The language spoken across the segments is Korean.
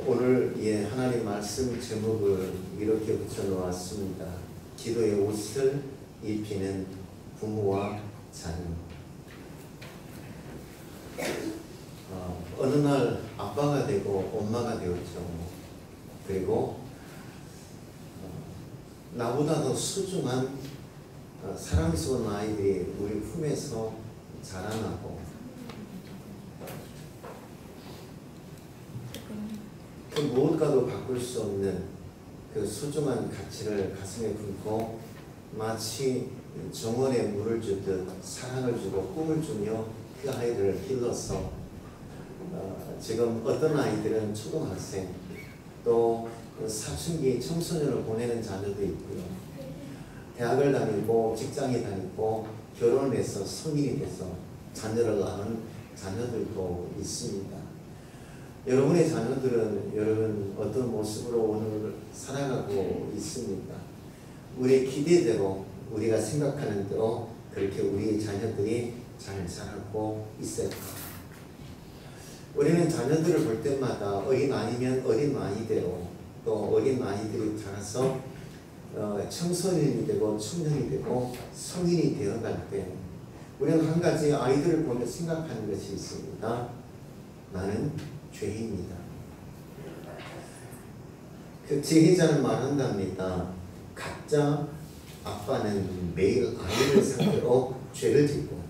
오늘 하나님 말씀 제목을 이렇게 붙여놓았습니다. 기도의 옷을 입히는 부모와 자녀. 어느 날 아빠가 되고 엄마가 되었죠. 그리고 나보다 더 소중한 사랑스러운 아이들이 우리 품에서 자라나고, 그 무엇과도 바꿀 수 없는 그 소중한 가치를 가슴에 품고 마치 정원에 물을 주듯 사랑을 주고 꿈을 주며 그 아이들을 길러서 지금 어떤 아이들은 초등학생, 또 사춘기 청소년을 보내는 자녀도 있고요. 대학을 다니고 직장에 다니고 결혼을 해서 성인이 돼서 자녀를 낳은 자녀들도 있습니다. 여러분의 자녀들은 여러분 어떤 모습으로 오늘 살아가고 있습니까? 우리의 기대대로, 우리가 생각하는 대로 그렇게 우리의 자녀들이 잘 자라고 있을까? 우리는 자녀들을 볼 때마다 어린 아이면 어린 아이대로, 또 어린 아이들이 자라서 청소년이 되고 청년이 되고 성인이 되어갈 때 우리는 한 가지 아이들을 보며 생각하는 것이 있습니다. 나는 죄인이다. 그 지혜자는 말한답니다. 가짜 아빠는 매일 아이를 상대로 죄를 짓고,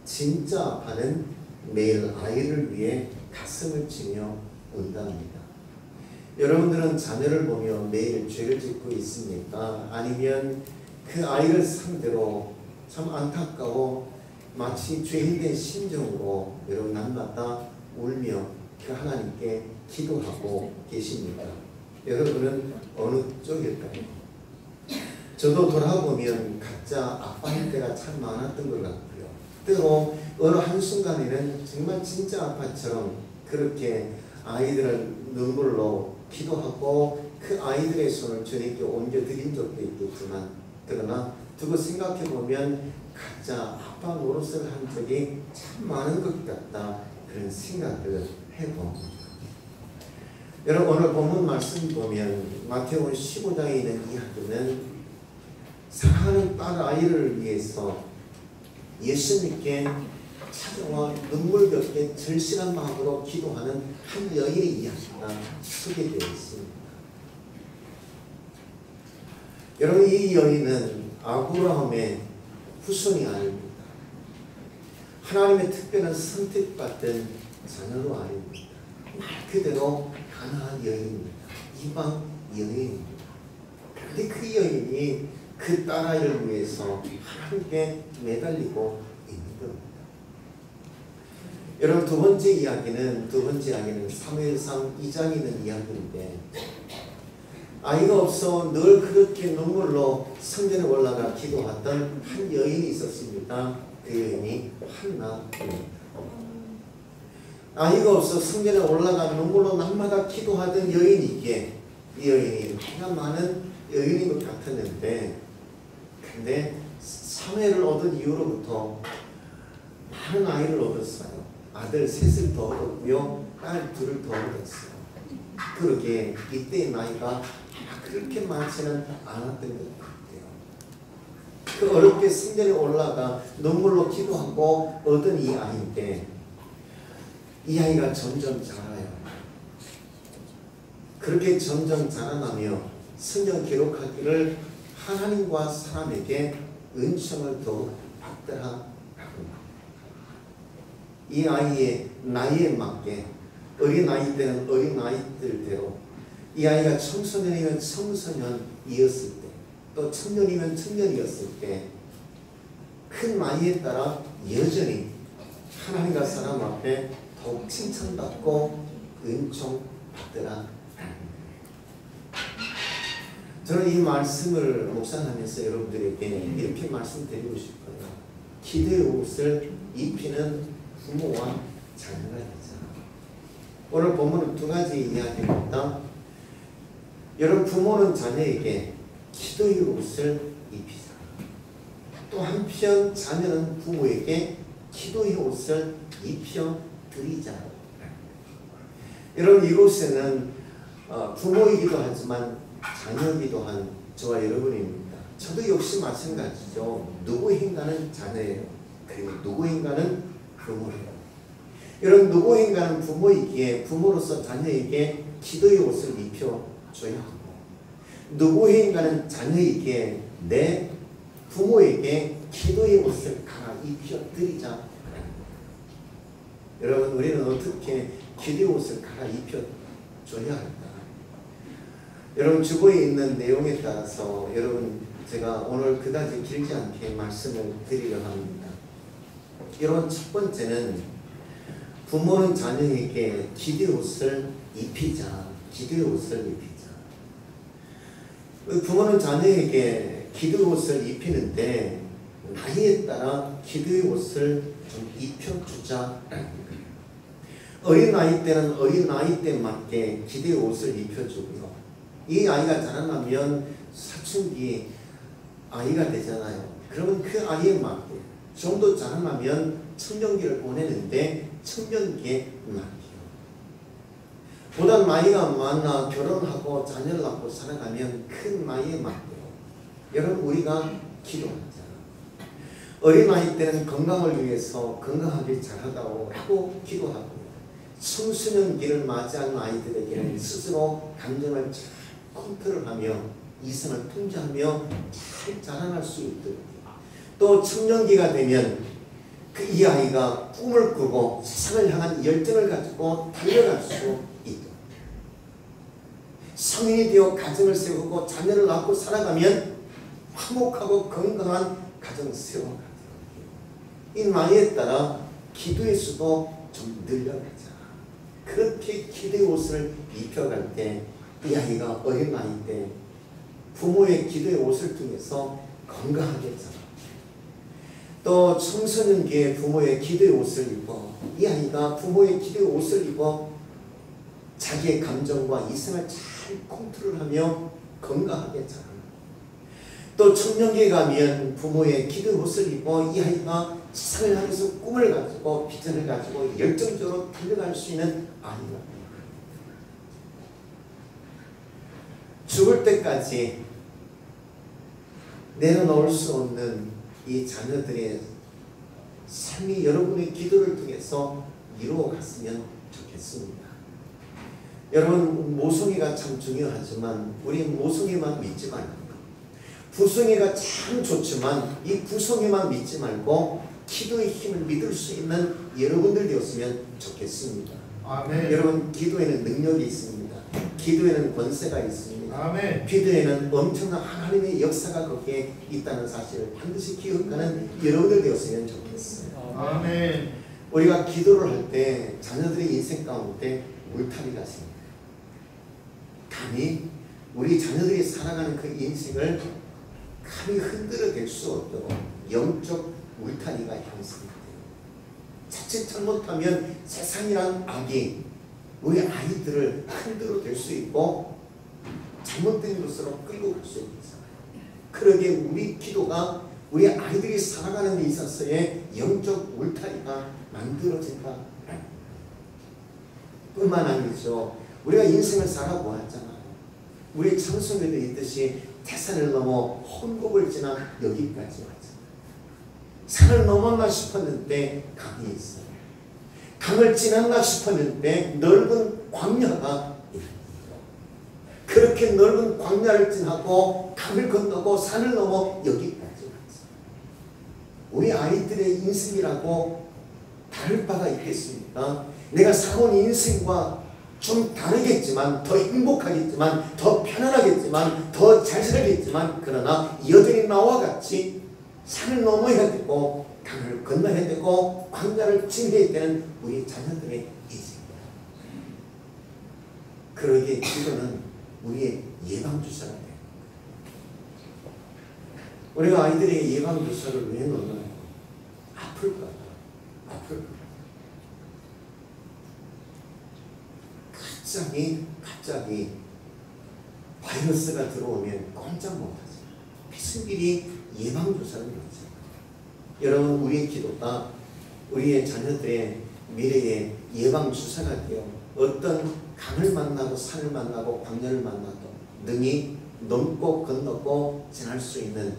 진짜 아빠는 매일 아이를 위해 가슴을 치며 운답니다. 여러분들은 자녀를 보며 매일 죄를 짓고 있습니까? 아니면 그 아이를 상대로 참 안타까워 마치 죄인된 심정으로 여러분 날마다 울며 그 하나님께 기도하고 계십니다. 여러분은 어느 쪽일까요? 저도 돌아보면 가짜 아빠일 때가 참 많았던 것 같고요. 때로 어느 한순간에는 정말 진짜 아빠처럼 그렇게 아이들을 눈물로 기도하고 그 아이들의 손을 주님께 옮겨드린 적도 있겠지만, 그러나 두고 생각해보면 가짜 아빠 노릇을 한 적이 참 많은 것 같다, 그런 생각을 해봅니다. 여러분, 오늘 본문 말씀 보면 마태복음 15장에 있는 이야기는 사랑하는 딸 아이를 위해서 예수님께 찾아와 눈물겹게 절실한 마음으로 기도하는 한 여인의 이야기가 소개되어 있습니다. 여러분, 이 여인은 아브라함의 후손이 아닙니다. 하나님의 특별한 선택받은 자녀도 아닙니다. 말 그대로 가나안 여인입니다. 이방 여인입니다. 그런데 그 여인이 그 딸아이를 위해서 하나님께 매달리고 있는 겁니다. 여러분, 두 번째 이야기는 사무엘상 2장에 있는 이야기인데, 아이가 없어 늘 그렇게 눈물로 성전에 올라가 기도하던 한 여인이 있었습니다. 그 여인이 한나입니다. 아이가 없어 성전에 올라가 눈물로 날마다 기도하던 여인이기에 이 여인이 피가 많은 여인인 것 같았는데, 근데 사무엘을 얻은 이후로부터 많은 아이를 얻었어요. 아들 셋을 더 얻었고요, 딸 둘을 더 얻었어요. 그러게 이때의 나이가 그렇게 많지는 않았던 것 같아요. 그 어렵게 성전에 올라가 눈물로 기도하고 얻은 이 아이인데, 이 아이가 점점 자라요. 그렇게 점점 자라나며 성경 기록하기를 하나님과 사람에게 은총을 더욱 받더라. 이 아이의 나이에 맞게 어린 아이 때는 어린 아이들대로, 이 아이가 청소년이면 청소년이었을 때, 또 청년이면 청년이었을 때 큰 나이에 따라 여전히 하나님과 사람 앞에 더욱 칭찬받고 은총받더라. 저는 이 말씀을 묵상하면서 여러분들에게 이렇게 말씀드리고 싶어요. 기도의 옷을 입히는 부모와 자녀가 되자. 오늘 본문은 두 가지 이야기입니다. 여러분, 부모는 자녀에게 기도의 옷을 입히자. 또 한편 자녀는 부모에게 기도의 옷을 입혀 드리자. 여러분, 이곳에는 부모이기도 하지만 자녀이기도 한 저와 여러분입니다. 저도 역시 마찬가지죠. 누구인가는 자녀예요. 그리고 누구인가는 부모예요. 이런 누구인가는 부모이기에 부모로서 자녀에게 기도의 옷을 입혀줘야 하고, 누구인가는 자녀에게 내 부모에게 기도의 옷을 갈아입혀드리자. 여러분, 우리는 어떻게 기도의 옷을 갈아입혀줘야 할까? 여러분, 주보에 있는 내용에 따라서 여러분, 제가 오늘 그다지 길지 않게 말씀을 드리려 합니다. 여러분, 첫 번째는 부모는 자녀에게 기도의 옷을 입히자. 기도의 옷을 입히자. 부모는 자녀에게 기도의 옷을 입히는데 나이에 따라 기도의 옷을 좀 입혀주자라는 거예요. 어린 나이 때는 어린 나이 때 맞게 기도의 옷을 입혀주고요. 이 아이가 자라나면 사춘기 아이가 되잖아요. 그러면 그 아이에 맞게 좀 더 자라나면 청년기를 보내는데 청년기에 맞게요. 보다 나이가 많아 결혼하고 자녀를 낳고 살아가면 큰 나이에 맞게요. 여러분, 우리가 기도하자. 어린아이 때는 건강을 위해서 건강하게 자라다오 하고 기도하고, 청소년기를 맞이한 아이들에게는 스스로 감정을 잘 컨트롤하며 이성을 통제하며 잘 자라날 수 있도록, 또 청년기가 되면 이 아이가 꿈을 꾸고 세상을 향한 열정을 가지고 달려갈 수 있도록, 성인이 되어 가정을 세우고 자녀를 낳고 살아가면 화목하고 건강한 가정을 세워가도록, 이 나이에 따라 기도의 수도 좀 늘려가자. 그렇게 기도의 옷을 입혀갈 때 이 아이가 어린 나이 때 부모의 기도의 옷을 통해서 건강하게 자라. 또 청소년기에 부모의 기도의 옷을 입어 이 아이가 부모의 기도의 옷을 입어 자기의 감정과 이성을 잘 컨트롤하며 건강하게 자라. 또 청년기에 가면 부모의 기도의 옷을 입어 이 아이가 세상을 향해서 꿈을 가지고 비전을 가지고 열정적으로 달려갈 수 있는 아이가, 죽을 때까지 내려놓을 수 없는 이 자녀들의 삶이 여러분의 기도를 통해서 이루어갔으면 좋겠습니다. 여러분, 모성애가 참 중요하지만 우리 모성애만 믿지 말고 부성애가 참 좋지만 이 부성애만 믿지 말고 기도의 힘을 믿을 수 있는 여러분들 되었으면 좋겠습니다. 아멘. 여러분, 기도에는 능력이 있습니다. 기도에는 권세가 있습니다. 아멘. 기도에는 엄청난 하나님의 역사가 거기에 있다는 사실을 반드시 기억하는 여러분들 되었으면 좋겠어요. 아멘. 우리가 기도를 할 때 자녀들의 인생 가운데 울타리가 생깁니다. 감히 우리 자녀들이 살아가는 그 인생을 감히 흔들어댈 수 없도록 영적 울타리가 형성돼요. 자칫 잘못하면 세상이란 악이 우리 아이들을 흔들어댈 수 있고 잘못된 것으로 끌고 갈 수 있잖아요. 그러기에 우리 기도가 우리 아이들이 살아가는 데 있어서의 영적 울타리가 만들어진다. 뿐만 아니죠. 우리가 인생을 살아보았잖아요. 우리 찬송에도 있듯이 태산을 넘어 혼곡을 지나 여기까지 왔잖아요. 산을 넘었나 싶었는데 강이 있어요. 강을 지났나 싶었는데 넓은 광야가 있어요. 그렇게 넓은 광야를 지나고 강을 건너고 산을 넘어 여기까지 왔어요. 우리 아이들의 인생이라고 다를 바가 있겠습니까? 내가 살아온 인생과 좀 다르겠지만, 더 행복하겠지만, 더 편안하겠지만, 더 잘 살겠지만, 그러나 여전히 나와 같이 산을 넘어야 되고 강을 건너야 되고 광야를 지나야 되는 우리 자녀들의 인생입니다. 그러기에 기도는 우리의 예방주사가 돼요. 우리가 아이들의 예방주사를 왜 넣나요? 아플까 봐. 갑자기 바이러스가 들어오면 꼼짝 못하죠. 비스미리 예방주사를 넣죠. 여러분, 우리의 기도가 우리의 자녀들의 미래의 예방주사가 되어 어떤 강을 만나고 산을 만나고 광야를 만나도 능히 넘고 건너고 지날 수 있는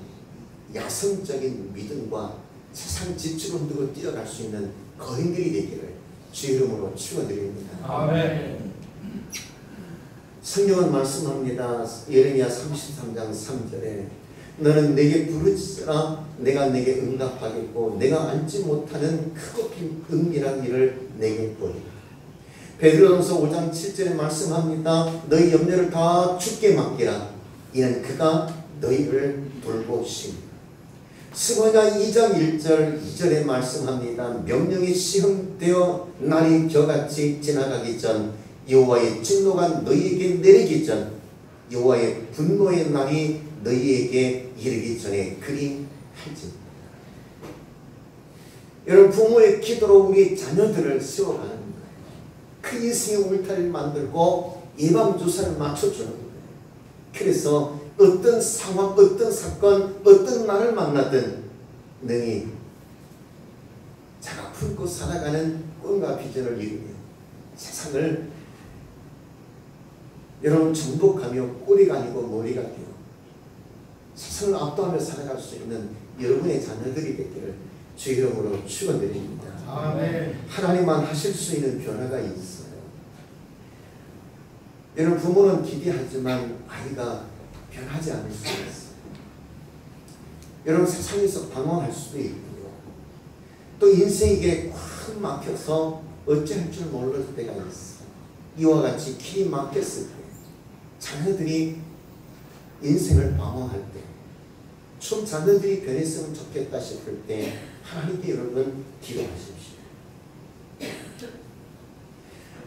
야성적인 믿음과 세상 지축을 두고 뛰어갈 수 있는 거인들이 되기를 주의 이름으로 축원드립니다. 아멘. 성경은 말씀합니다. 예레미야 33장 3절에 너는 내게 부르짖으라 내가 내게 응답하겠고 내가 알지 못하는 크고 은밀한 일을 내게 보이라. 베드로전서 5장 7절에 말씀합니다. 너희 염려를 다 주께 맡기라. 이는 그가 너희를 돌보십니다. 스가랴 2장 1절 2절에 말씀합니다. 명령이 시행되어 날이 겨같이 지나가기 전 여호와의 진노가 너희에게 내리기 전 여호와의 분노의 날이 너희에게 이르기 전에 그리 할지니라. 여러분, 부모의 기도로 우리 자녀들을 세워가는 거예요. 그 인생의 울타리를 만들고 예방주사를 맞춰주는 거예요. 그래서 어떤 상황, 어떤 사건, 어떤 날을 만나든 능히 자가 품고 살아가는 꿈과 비전을 이루며 세상을 여러분 정복하며 꼬리가 아니고 머리가 되어 세상을 압도하며 살아갈 수 있는 여러분의 자녀들이 되기를 주의 이름으로 축원드립니다. 아멘. 하나님만 하실 수 있는 변화가 있어요. 여러분, 부모는 기대하지만 아이가 변하지 않을 수 있어요. 여러분, 세상에서 방황할 수도 있고요. 또 인생에게 꽉 막혀서 어찌할 줄 모를 때가 있어요. 이와 같이 길이 막혔을 때 자녀들이 인생을 방황할 때 좀 자녀들이 변했으면 좋겠다 싶을 때 하나님께 여러분 기도하십시오.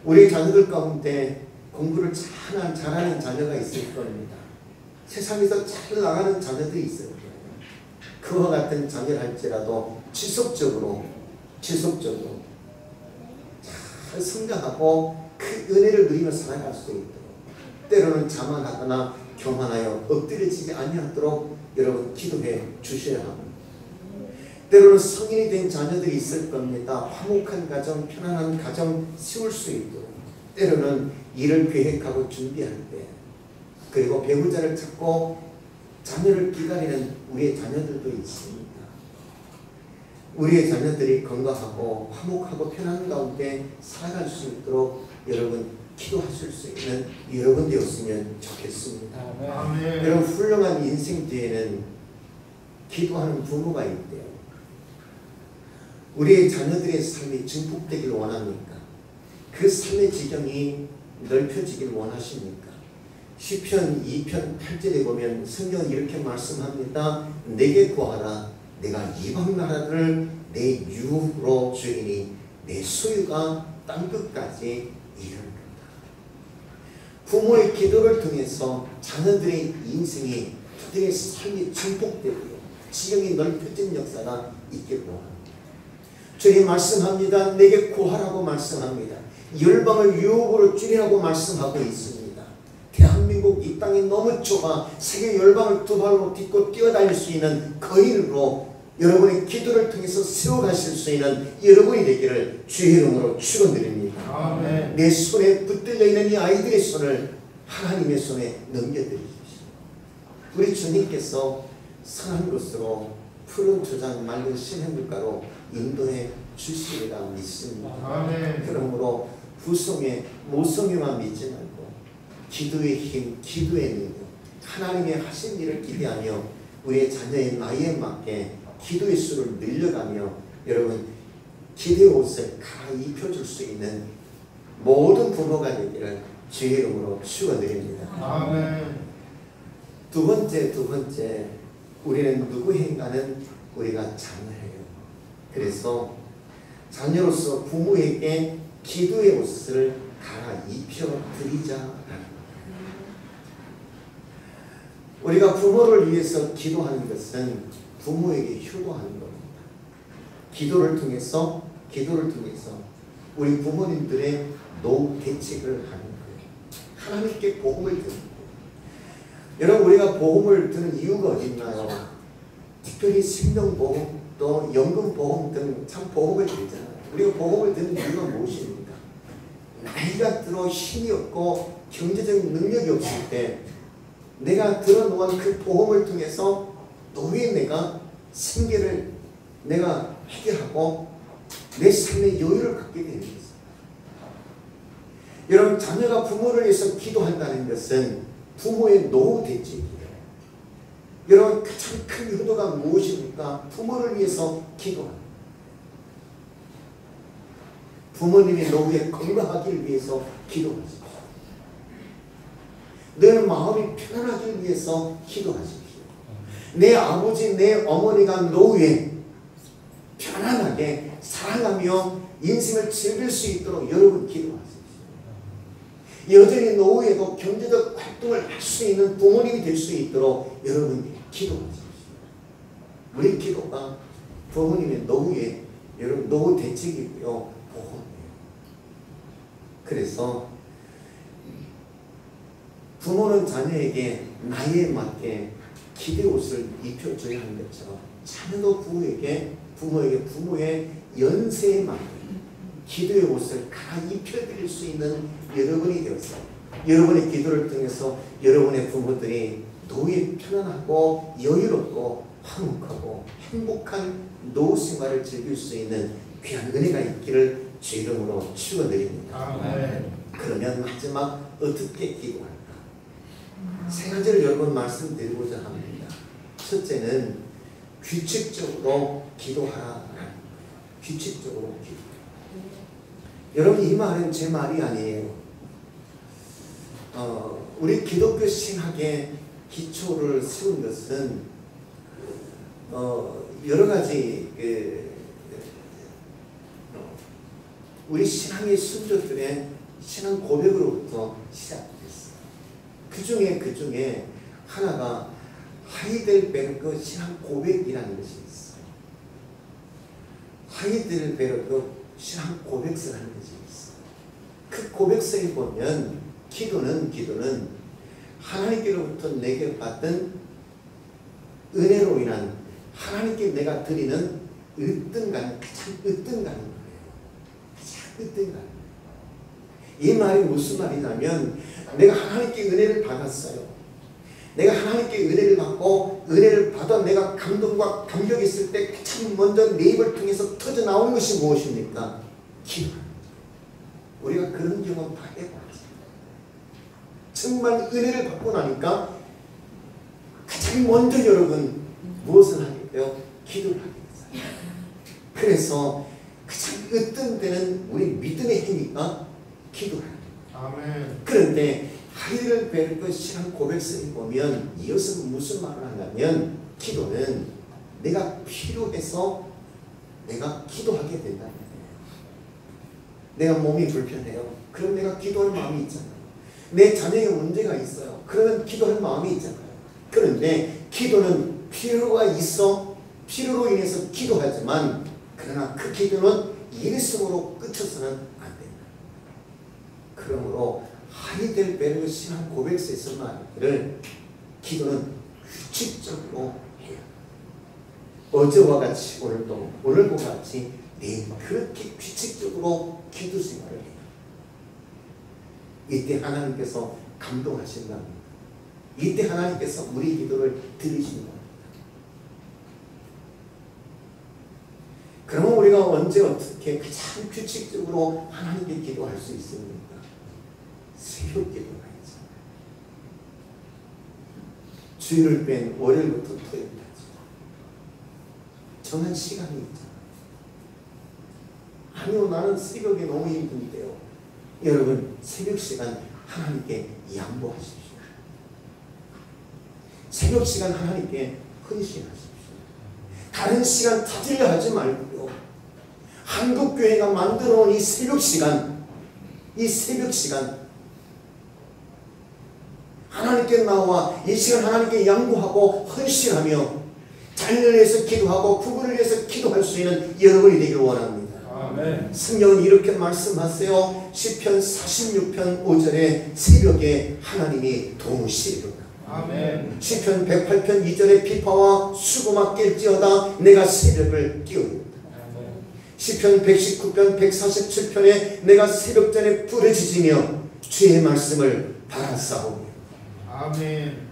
우리 자녀들 가운데 공부를 잘하는 자녀가 있을 겁니다. 세상에서 잘 나가는 자녀들이 있을 거예요. 그와 같은 자녀를 할지라도 지속적으로 잘 성장하고 그 은혜를 누리며 살아갈 수 있도록, 때로는 자만하거나 교만하여 엎드려지지 아니하도록 여러분 기도해 주셔야 합니다. 때로는 성인이 된 자녀들이 있을 겁니다. 화목한 가정, 편안한 가정 세울 수 있도록, 때로는 일을 계획하고 준비할 때, 그리고 배우자를 찾고 자녀를 기다리는 우리의 자녀들도 있습니다. 우리의 자녀들이 건강하고 화목하고 편한 가운데 살아갈 수 있도록 여러분 기도하실 수 있는 여러분 되었으면 좋겠습니다. 아멘. 여러분, 훌륭한 인생 뒤에는 기도하는 부모가 있대요. 우리의 자녀들의 삶이 증폭되길 원합니까? 그 삶의 지경이 넓혀지길 원하십니까? 시편 2편 8절에 보면 성경은 이렇게 말씀합니다. 내게 구하라. 내가 이방 나라를 내 유업으로 주리니 내 소유가 땅끝까지 이르리로다. 부모의 기도를 통해서 자녀들의 인생이, 그들의 삶이 증폭되고 지경이 넓혀진 역사가 있길 원합니다. 주님 말씀합니다. 내게 구하라고 말씀합니다. 열방을 유업으로 줄이라고 말씀하고 있습니다. 대한민국 이 땅이 너무 좁아 세계 열방을 두 발로 딛고 뛰어다닐 수 있는 거인으로 여러분의 기도를 통해서 세워가실 수 있는 여러분이 되기를 주의 이름으로 축원드립니다. 아멘. 내 손에 붙들려 있는 이 아이들의 손을 하나님의 손에 넘겨드리십시오. 우리 주님께서 선한 곳으로 푸른 초장 맑은 시냇물가로 인도해 주시리라 믿습니다. 아멘. 그러므로 후성에 모성에만 믿지 말고 기도의 힘, 기도의 능력, 하나님의 하신 일을 기대하며 우리의 자녀의 나이에 맞게 기도의 수를 늘려가며 여러분 기도의 옷을 갈아입혀줄 수 있는 모든 부모가 되기를 주의 이름으로 축원드립니다. 아멘. 두 번째 우리는 누구인가는 우리가 자녀예요. 그래서 자녀로서 부모에게 기도의 옷을 갈아입혀 드리자. 우리가 부모를 위해서 기도하는 것은 부모에게 효도하는 겁니다. 기도를 통해서 우리 부모님들의 노후 대책을 하는 거예요. 하나님께 복음을 드는 거예요. 여러분, 우리가 복음을 드는 이유가 어디 있나요? 특별히 생명보험 또 연금보험 등 참 복음을 드리잖아요. 우리가 복음을 드는 이유가 무엇입니까? 나이가 들어 힘이 없고 경제적인 능력이 없을 때 내가 들어놓은 그 보험을 통해서 노후에 내가 생계를 내가 해결하고 내 삶의 여유를 갖게 되는 것입니다. 여러분, 자녀가 부모를 위해서 기도한다는 것은 부모의 노후 대책이에요. 여러분, 가장 큰 효도가 무엇입니까? 부모를 위해서 기도합니다. 부모님의 노후에 건강하기를 위해서 기도하십시오. 너는 마음이 편안하기 위해서 기도하십시오. 내 아버지, 내 어머니가 노후에 편안하게 사랑하며 인생을 즐길 수 있도록 여러분 기도하십시오. 여전히 노후에도 경제적 활동을 할 수 있는 부모님이 될 수 있도록 여러분 기도하십시오. 우리 기도가 부모님의 노후에 여러분 노후 대책이고요, 보험이에요. 그래서 부모는 자녀에게 나이에 맞게 기대 옷을 입혀줘야 하는 것처럼 자녀도 부모에게 부모의 연세에 맞게 기도의 옷을 갈아입혀드릴 수 있는 여러분이 되어서 여러분의 기도를 통해서 여러분의 부모들이 노후에 편안하고 여유롭고 화목하고 행복한 노후 생활을 즐길 수 있는 귀한 은혜가 있기를 주 이름으로 축원드립니다. 아멘. 그러면 마지막 어떻게 기도할까? 세 가지를 여러분 말씀드리고자 합니다. 첫째는 규칙적으로 기도하라. 규칙적으로 기도. 여러분, 이 말은 제 말이 아니에요. 우리 기독교 신학의 기초를 세운 것은 여러 가지 우리 신앙의 순조들의 신앙 고백으로부터 시작됐어요. 그 중에 하나가 하이델베르크 신앙 고백이라는 것이 있어요. 하이델베르크 신앙 고백서라는 것이 있어요. 그 고백서에 보면 기도는 하나님께로부터 내게 받은 은혜로 인한 하나님께 내가 드리는 가장 으뜸가는 거예요. 가장 으뜸가는. 이 말이 무슨 말이냐면 내가 하나님께 은혜를 받았어요. 내가 하나님께 은혜를 받고 은혜를 받아 내가 감동과 감격이 있을 때 가장 먼저 내 입을 통해서 터져 나오는 것이 무엇입니까? 기도. 우리가 그런 경험 다 해봤어요. 정말 은혜를 받고 나니까 가장 먼저 여러분 무엇을 하게 돼요? 기도를 하게 됐어요. 그래서 가장 으뜸되는 우리 믿음의 행위가 기도를 합니다. 아멘. 그런데 하이델베르크 신앙 고백서에 보면 이것은 무슨 말을 하냐면 기도는 내가 필요해서 내가 기도하게 된다는 거예요. 내가 몸이 불편해요. 그럼 내가 기도할 마음이 있잖아요. 내 자녀에 문제가 있어요. 그러면 기도할 마음이 있잖아요. 그런데 기도는 필요가 있어 필요로 인해서 기도하지만 그러나 그 기도는 일심으로 끝쳐서는 안 된다. 그러므로 하이델베르크 신앙 고백서에서 말하기를 기도는 규칙적으로 해야 어제와 같이 오늘과 같이 내일 그렇게 규칙적으로 기도 생활을 해요. 이때 하나님께서 감동하신답니다. 이때 하나님께서 우리 기도를 들으신답니다. 그러면 우리가 언제 어떻게 가장 규칙적으로 하나님께 기도할 수 있습니까? 새벽 기도가 있잖아요. 주일을 뺀 월요일부터 토요일까지 정한 시간이 있잖아요. 아니요, 나는 새벽에 너무 힘든데요. 여러분, 새벽 시간 하나님께 양보하십시오. 새벽 시간 하나님께 헌신하십시오. 다른 시간 타들려 하지 말고요. 한국교회가 만들어놓은 이 새벽 시간 하나님께 나와 이 시간 하나님께 양보하고 헌신하며 자녀를 위해서 기도하고 부부를 위해서 기도할 수 있는 여러분이 되길 원합니다. 아멘. 성경은 이렇게 말씀하세요. 시편 46편 5절에 새벽에 하나님이 도우시리로다. 아멘. 시편 108편 2절에 비파와 수고만 깰지어다 내가 새벽을 띄우리로다. 시편 119편 147편에 내가 새벽전에 부르짖으며 주의 말씀을 바라싸오며. 아멘.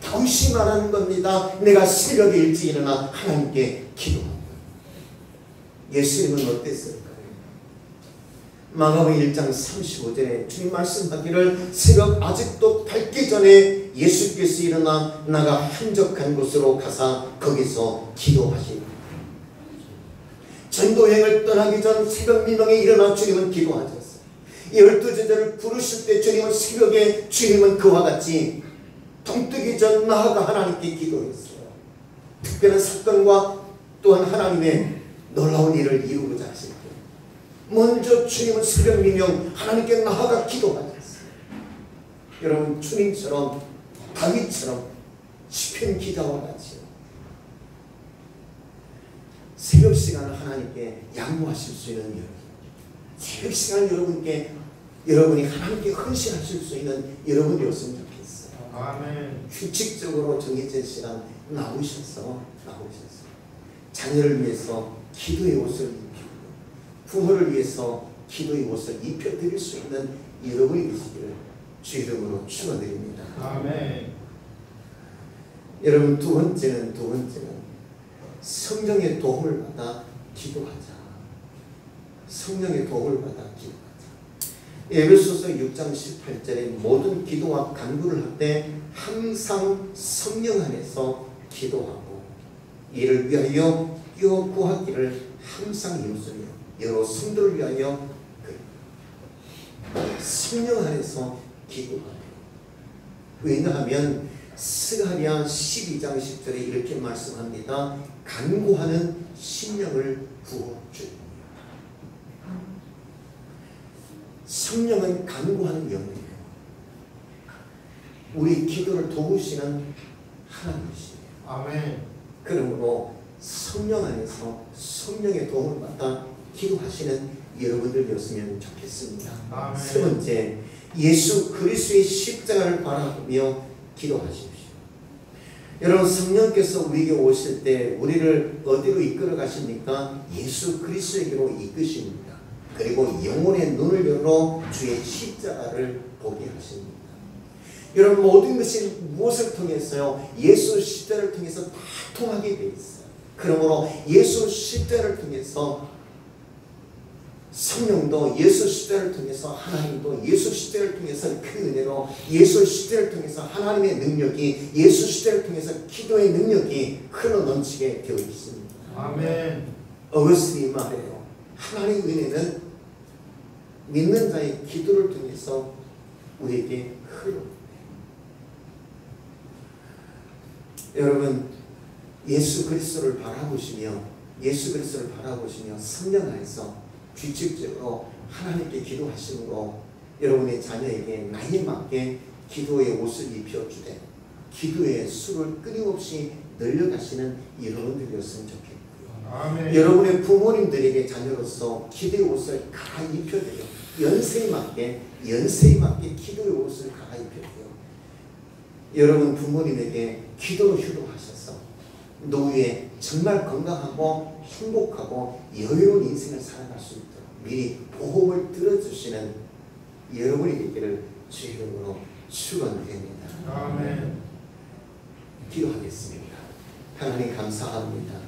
다윗이 말하는 겁니다. 내가 새벽에 일찍 일어나 하나님께 기도한다. 예수님은 어땠을까요? 마가복음 1장 35절에 주님 말씀하기를 새벽 아직도 밝기 전에 예수께서 일어나 나가 한적한 곳으로 가사 거기서 기도하시니. 전도여행을 떠나기 전 새벽 미명에 일어나 주님은 기도하셨어요. 12제자를 부르실 때 주님은 새벽에 주님은 그와 같이 동뜨기 전 나아가 하나님께 기도했어요. 특별한 사건과 또한 하나님의 놀라운 일을 이루고자 하실 때 먼저 주님은 새벽 미명 하나님께 나아가 기도하셨어요. 여러분 주님처럼 다윗처럼 시편 기도와 같이요. 새벽 시간을 하나님께 양보하실 수 있는 여러분, 새벽 시간을 여러분이 하나님께 헌신하실 수 있는 여러분이었으면 좋겠어요. 아멘. 규칙적으로 정해진 시간 나오셔서 자녀를 위해서 기도의 옷을 입히고 부모를 위해서 기도의 옷을 입혀드릴 수 있는 여러분이 되시기를 주 이름으로 축원드립니다. 아멘. 여러분 두 번째는 성령의 도움을 받아 기도하자. 성령의 도움을 받아 기도하자. 에베소서 6장 18절에 모든 기도와 간구를 할 때 항상 성령 안에서 기도하고 이를 위하여 구하기를 항상 힘쓰며 여러 성도를 위하여 성령 안에서 기도하며. 왜냐하면 스가랴 12장 10절에 이렇게 말씀합니다. 간구하는 심령을 부어주니. 성령은 간구하는 영이에요. 우리 기도를 도우시는 하나님이시에요. 아멘. 그러므로 성령 안에서 성령의 도움을 받아 기도하시는 여러분들이었으면 좋겠습니다. 아멘. 세 번째, 예수 그리스도의 십자가를 바라보며 기도하십시오. 여러분 성령께서 우리에게 오실 때 우리를 어디로 이끌어 가십니까? 예수 그리스도에게로 이끄십니다. 그리고 영혼의 눈을 열어 주의 십자가를 보게 하십니다. 여러분 모든 것이 무엇을 통해서요? 예수 십자가를 통해서 다 통하게 되어 있어요. 그러므로 예수 십자가를 통해서 성령도 예수 십자가를 통해서 하나님도 예수 십자가를 통해서 그 은혜로 예수 십자가를 통해서 하나님의 능력이 예수 십자가를 통해서 기도의 능력이 흘러 넘치게 되어 있습니다. 아멘. 어거스틴이 말해요. 하나님의 은혜는 믿는 자의 기도를 통해서 우리에게 흘러. 여러분 예수 그리스도를 바라보시며 성령 안에서 규칙적으로 하나님께 기도하심으로 여러분의 자녀에게 나이에 맞게 기도의 옷을 입혀주되 기도의 수를 끊임없이 늘려가시는 여러분들이었으면 좋겠고요. 아멘. 여러분의 부모님들에게 자녀로서 기도의 옷을 갈아입혀드려 연세에 맞게 기도의 옷을 갈아입혀드려 여러분 부모님에게 기도로 효도하셔서 노후에 정말 건강하고 행복하고 여유로운 인생을 살아갈 수 있도록 미리 보험을 들어주시는 여러분이 되기를 주의 이름으로 축원드립니다. 아멘. 기도하겠습니다. 하나님 감사합니다.